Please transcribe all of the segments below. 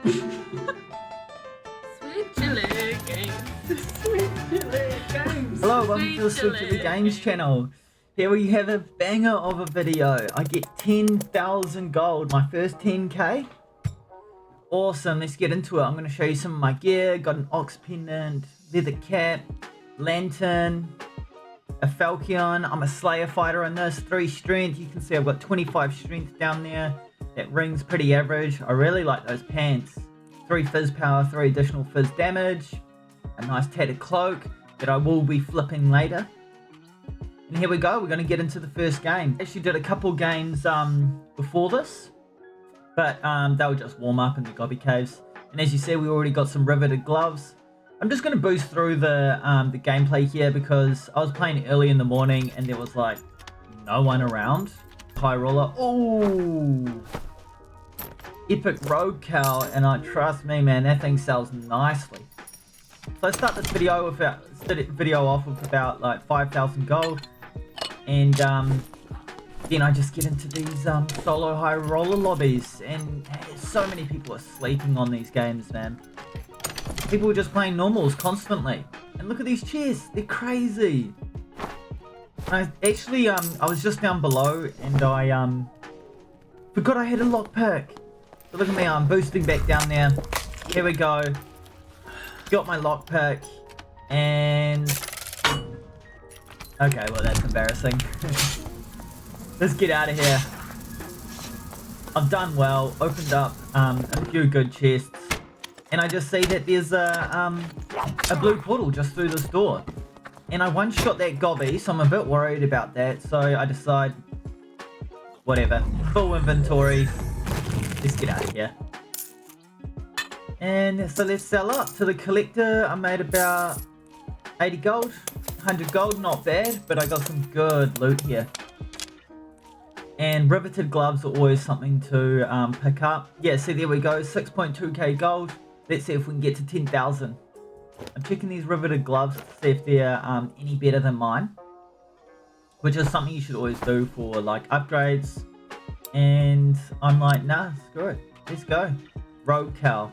Sweet Chili Games. Sweet Chili Games. Hello, welcome to the Sweet Chili Games channel. Here we have a banger of a video. I get 10,000 gold, my first 10k. Awesome, let's get into it. I'm going to show you some of my gear. Got an ox pendant, leather cap, lantern, a falcon. I'm a slayer fighter in this, 3 strength. You can see I've got 25 strength down there. That ring's pretty average. I really like those pants. 3 fizz power, 3 additional fizz damage, a nice tattered cloak that I will be flipping later. And here we go, we're going to get into the first game. Actually did a couple games before this, but they were just warm up in the Gobby Caves. And as you see, we already got some riveted gloves. I'm just going to boost through the gameplay here because I was playing early in the morning and there was like no one around. High roller, ooh, epic road cow, and trust me, man, that thing sells nicely. So I start this video off with about like 5,000 gold, and then I just get into these solo high roller lobbies, and so many people are sleeping on these games, man. People are just playing normals constantly, and look at these chests, they're crazy. I actually I was just down below and I forgot I had a lockpick. So look at me, I'm boosting back down there. Here we go. Got my lockpick and okay, well that's embarrassing. Let's get out of here. I've done well, opened up a few good chests, and I just see that there's a blue portal just through this door. And I one-shot that Gobby, so I'm a bit worried about that. So I decide, whatever, full inventory. Let's get out of here. And so let's sell up to the collector. I made about 80 gold, 100 gold, not bad, but I got some good loot here. And riveted gloves are always something to pick up. Yeah, see, there we go, 6.2k gold. Let's see if we can get to 10,000. I'm checking these riveted gloves to see if they're any better than mine, which is something you should always do for like upgrades. And I'm like, nah, screw it, let's go. Road cow.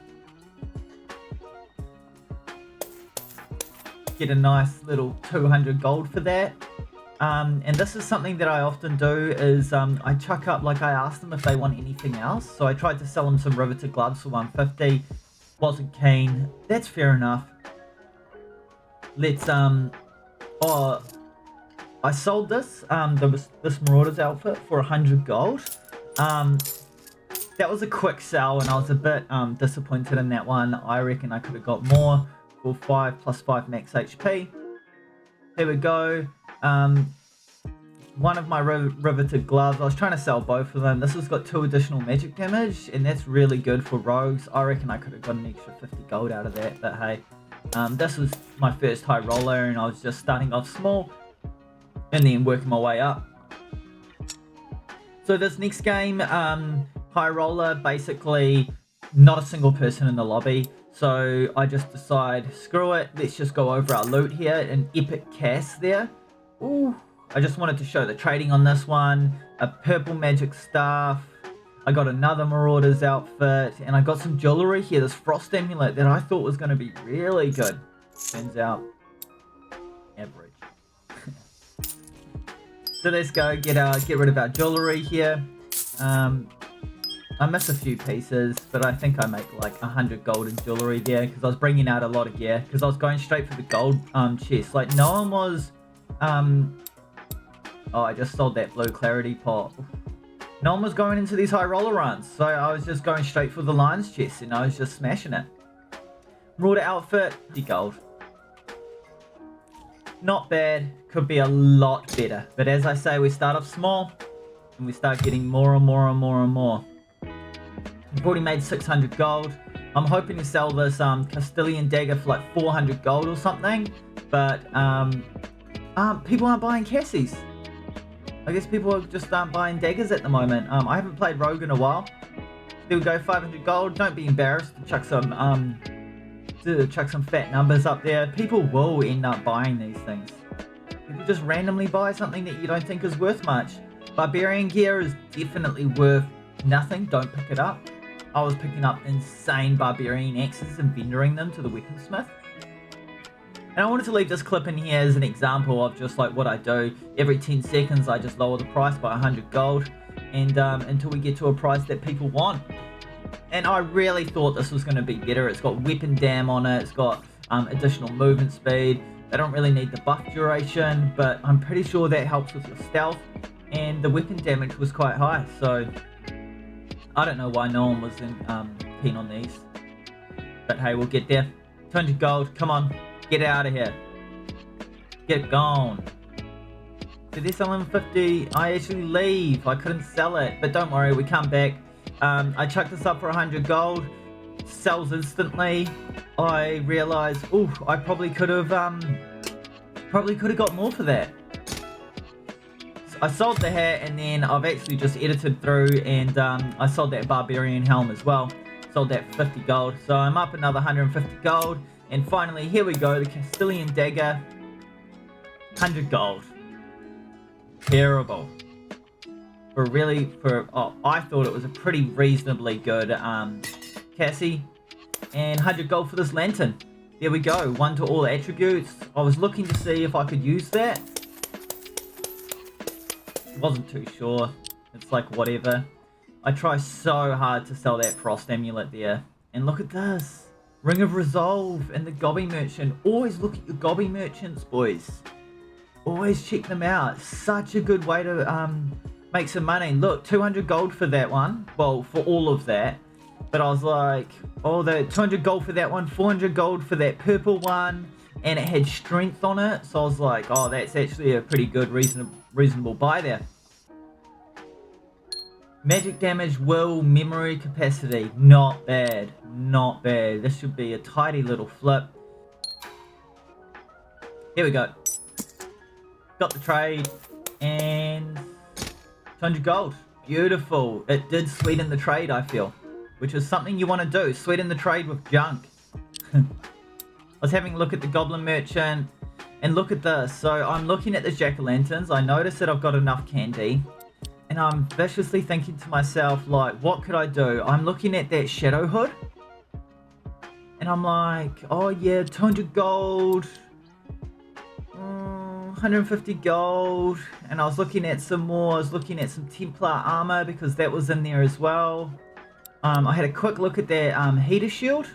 Get a nice little 200 gold for that. And this is something that I often do is I chuck up, like I asked them if they want anything else. So I tried to sell them some riveted gloves for 150. Wasn't keen. That's fair enough. Let's oh, I sold this this Marauder's outfit for 100 gold. That was a quick sell, and I was a bit disappointed in that one. I reckon I could have got more for 5 plus 5 max HP. Here we go. One of my riveted gloves, I was trying to sell both of them. This has got 2 additional magic damage, and that's really good for rogues. I reckon I could have got an extra 50 gold out of that, but hey. This was my first high roller, and I was just starting off small and then working my way up. So this next game, high roller, basically not a single person in the lobby. So I just decide, screw it, let's just go over our loot here. An epic cast there. Ooh, I just wanted to show the trading on this one. A purple magic staff. I got another Marauder's outfit, and I got some jewelry here, this frost amulet that I thought was going to be really good. Turns out, average. So let's go get rid of our jewelry here. I miss a few pieces, but I think I make like 100 gold in jewelry there because I was bringing out a lot of gear because I was going straight for the gold chest. Like no one was. Oh, I just sold that blue clarity pot. No one was going into these high roller runs, so I was just going straight for the lion's chest, and I was just smashing it. Marauder outfit, 50 gold. Not bad, could be a lot better. But as I say, we start off small, and we start getting more and more and more and more. We've already made 600 gold. I'm hoping to sell this Castilian dagger for like 400 gold or something, but people aren't buying Cassies. I guess people just aren't buying daggers at the moment. I haven't played Rogue in a while. There we go, 500 gold. Don't be embarrassed to chuck some fat numbers up there. People will end up buying these things. People just randomly buy something that you don't think is worth much. Barbarian gear is definitely worth nothing. Don't pick it up. I was picking up insane barbarian axes and vendoring them to the weaponsmith. And I wanted to leave this clip in here as an example of just like what I do. Every 10 seconds I just lower the price by 100 gold and until we get to a price that people want. And I really thought this was going to be better. It's got weapon dam on it, it's got additional movement speed. They don't really need the buff duration, but I'm pretty sure that helps with your stealth, and the weapon damage was quite high, so I don't know why no one was keen on these. But hey, we'll get there. 200 gold, come on, get out of here. Get gone. So they're selling 50. I actually leave. I couldn't sell it, but don't worry, we come back. I chucked this up for 100 gold. Sells instantly. I realized, oh, I probably could have got more for that. So I sold the hat, and then I've actually just edited through, and I sold that barbarian helm as well. Sold that for 50 gold. So I'm up another 150 gold, and finally here we go, the Castilian dagger, 100 gold. Terrible. I thought it was a pretty reasonably good Cassie, and 100 gold for this lantern. There we go, 1 to all attributes. I was looking to see if I could use that. Wasn't too sure. It's like whatever. I try so hard to sell that frost amulet there. And look at this. Ring of Resolve and the Gobby Merchant. Always look at your Gobby Merchants, boys. Always check them out. Such a good way to make some money. Look, 200 gold for that one. Well, for all of that. But I was like, oh, the 200 gold for that one, 400 gold for that purple one, and it had strength on it. So I was like, oh, that's actually a pretty good, reasonable buy there. Magic damage, will, memory capacity, not bad, not bad. This should be a tidy little flip. Here we go. Got the trade, and 200 gold. Beautiful. It did sweeten the trade, I feel. Which is something you want to do. Sweeten the trade with junk. I was having a look at the Goblin Merchant. And look at this. So I'm looking at the jack-o'-lanterns. I noticed that I've got enough candy. And I'm viciously thinking to myself, like, what could I do? I'm looking at that shadow hood. And I'm like, oh yeah, 200 gold. 150 gold. And I was looking at some more. I was looking at some Templar armor because that was in there as well. I had a quick look at their heater shield.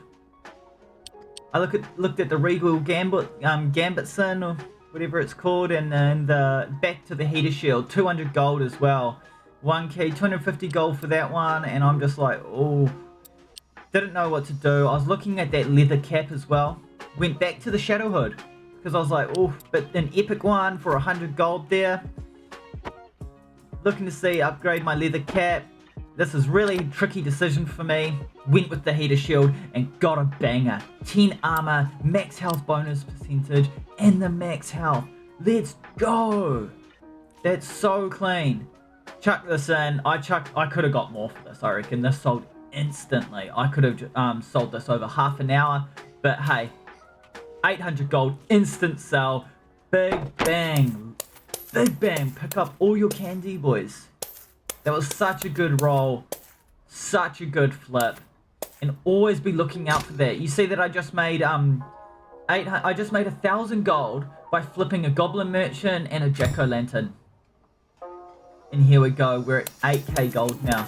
I looked at the Regal Gambitson or whatever it's called, and then back to the heater shield, 200 gold as well. 1 key, 250 gold for that one, and I'm just like, oh, didn't know what to do. I was looking at that leather cap as well. Went back to the shadow hood because I was like, oh, but an epic one for 100 gold there. Looking to see upgrade my leather cap. This is really a tricky decision for me. Went with the heater shield and got a banger. 10 armor, max health bonus percentage, and the max health. Let's go. That's so clean. Chuck this in. I could have got more for this, I reckon. This sold instantly. I could have sold this over half an hour. But hey, 800 gold, instant sell. Big bang. Big bang. Pick up all your candy, boys. That was such a good roll, such a good flip, and always be looking out for that. You see that I just made 1,000 gold by flipping a Goblin Merchant and a Jack-o'-lantern. And here we go, we're at 8k gold now.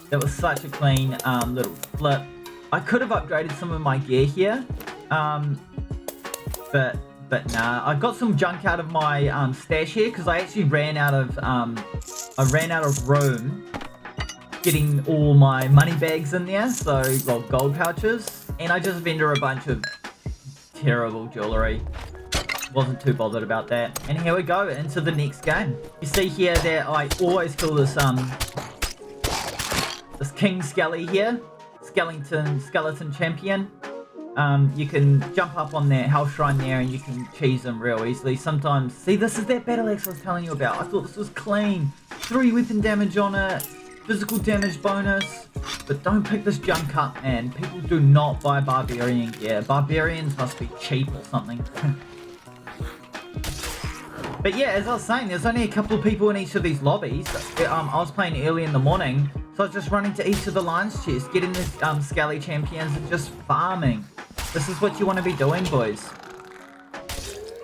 That was such a clean little flip. I could have upgraded some of my gear here, but nah. I got some junk out of my stash here because I actually ran out of room getting all my money bags in there, so well, gold pouches, and I just vendor a bunch of terrible jewelry. Wasn't too bothered about that. And here we go into the next game. You see here that I always kill this King Skelly here, skeleton champion. You can jump up on that health shrine there and you can cheese them real easily. Sometimes, see, this is that battle axe I was telling you about. I thought this was clean. 3 weapon damage on it, physical damage bonus. But don't pick this junk up, man. People do not buy barbarian gear. Barbarians must be cheap or something. But yeah, as I was saying, there's only a couple of people in each of these lobbies. I was playing early in the morning, So I was just running to each of the Lions chests, getting the Skelly champions and just farming. This is what you want to be doing, boys.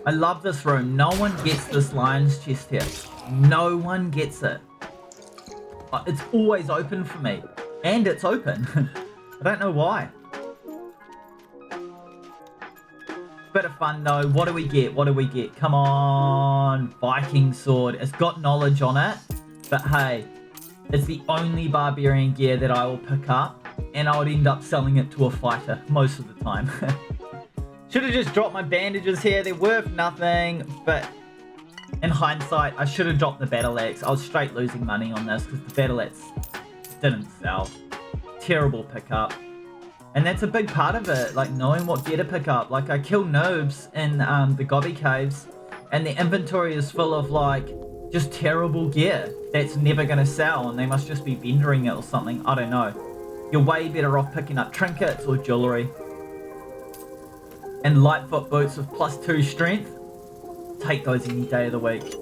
I love this room. No one gets this Lions chest here. No one gets it. It's always open for me. And it's open. I don't know why. Bit of fun though. What do we get? What do we get? Come on. Viking sword. It's got knowledge on it. But hey, it's the only barbarian gear that I will pick up. And I would end up selling it to a fighter most of the time. Should have just dropped my bandages here. They're worth nothing. But in hindsight, I should have dropped the battle axe. I was straight losing money on this because the battle axe didn't sell. Terrible pickup. And that's a big part of it, like knowing what gear to pick up. Like I kill noobs in the Gobby caves and their inventory is full of like just terrible gear that's never going to sell and they must just be vendoring it or something. I don't know. You're way better off picking up trinkets or jewelry. And Lightfoot boots with +2 strength. Take those any day of the week.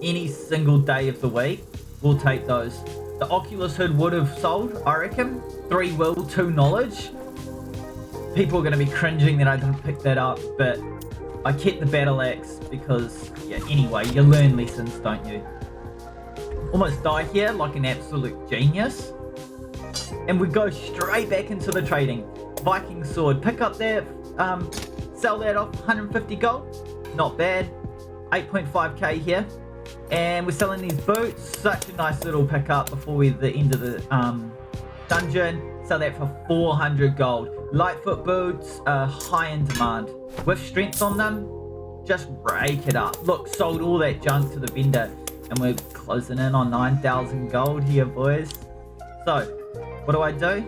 Any single day of the week, we'll take those. The Oculus hood would have sold, I reckon. 3 will, 2 knowledge. People are going to be cringing that I didn't pick that up, but I kept the battle axe because, yeah, anyway, you learn lessons, don't you? Almost die here like an absolute genius. And we go straight back into the trading. Viking sword, pick up that, sell that off 150 gold. Not bad. 8.5k here. And we're selling these boots. Such a nice little pickup before the end of the dungeon. Sell that for 400 gold. Lightfoot boots are high in demand. With strength on them, just rake it up. Look, sold all that junk to the vendor. And we're closing in on 9,000 gold here, boys. So, what do?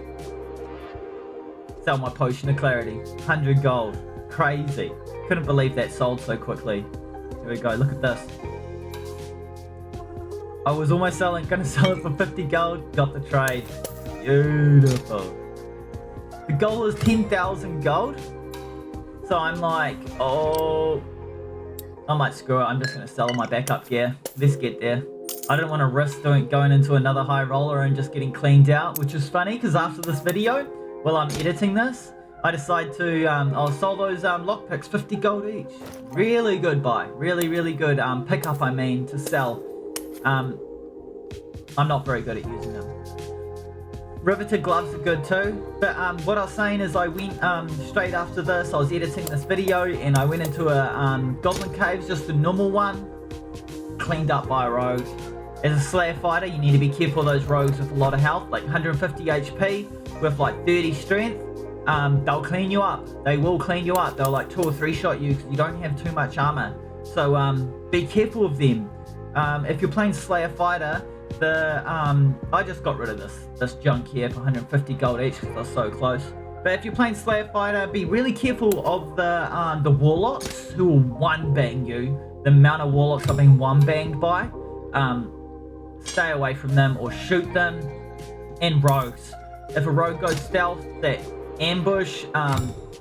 Sell my potion of clarity. 100 gold. Crazy. Couldn't believe that sold so quickly. Here we go, look at this. I was almost gonna sell it for 50 gold, got the trade. Beautiful. The goal is 10,000 gold. So I'm like, oh, I might screw it, I'm just gonna sell my backup gear. Let's get there. I don't want to risk going into another high roller and just getting cleaned out, which is funny because after this video, while I'm editing this, I decide to, I'll sell those lockpicks, 50 gold each. Really good buy. Really, really good pickup, I mean, to sell. I'm not very good at using them. Riveted gloves are good too. But what I was saying is I went straight after this, I was editing this video and I went into a Goblin Caves, just a normal one. Cleaned up by a rogue. As a Slayer fighter, you need to be careful of those rogues with a lot of health, like 150 HP with like 30 strength. They'll clean you up. They will clean you up. They'll like 2 or 3 shot you because you don't have too much armor. So be careful of them. If you're playing Slayer fighter, I just got rid of this junk here for 150 gold each because they're so close. But if you're playing Slayer fighter, be really careful of the warlocks who will one bang you. The amount of warlocks I've been one banged by. Stay away from them or shoot them. And rogues. If a rogue goes stealth, that ambush,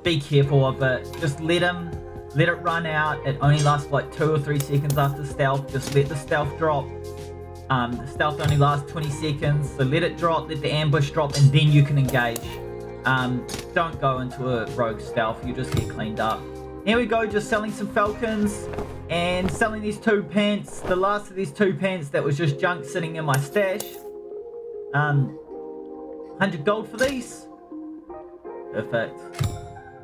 be careful of it. Just let it run out. It only lasts like 2 or 3 seconds after stealth. Just let the stealth drop. The stealth only lasts 20 seconds, so let it drop, let the ambush drop, and then you can engage. Don't go into a rogue stealth, you just get cleaned up. Here we go, just selling some falcons and selling these 2 pants. The last of these 2 pants that was just junk sitting in my stash. 100 gold for these. Perfect.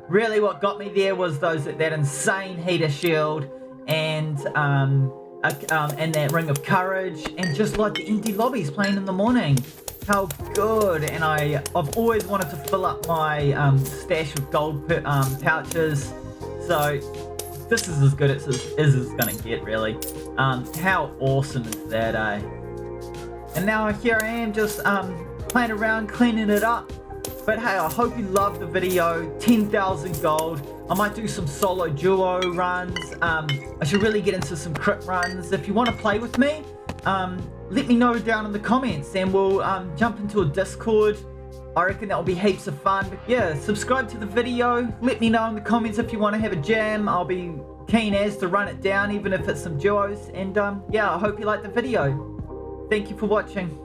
Really what got me there was that insane heater shield and that ring of courage and just like the empty lobbies playing in the morning. How good. And I've always wanted to fill up my stash with gold pouches. So this is as good as it's gonna get, really. How awesome is that, eh? And now here I am just playing around, cleaning it up. But hey, I hope you loved the video. 10,000 gold. I might do some solo duo runs. I should really get into some crit runs. If you want to play with me, let me know down in the comments and we'll jump into a Discord. I reckon that'll be heaps of fun. But yeah, subscribe to the video. Let me know in the comments if you want to have a jam. I'll be keen as to run it down, even if it's some duos. And yeah, I hope you liked the video. Thank you for watching.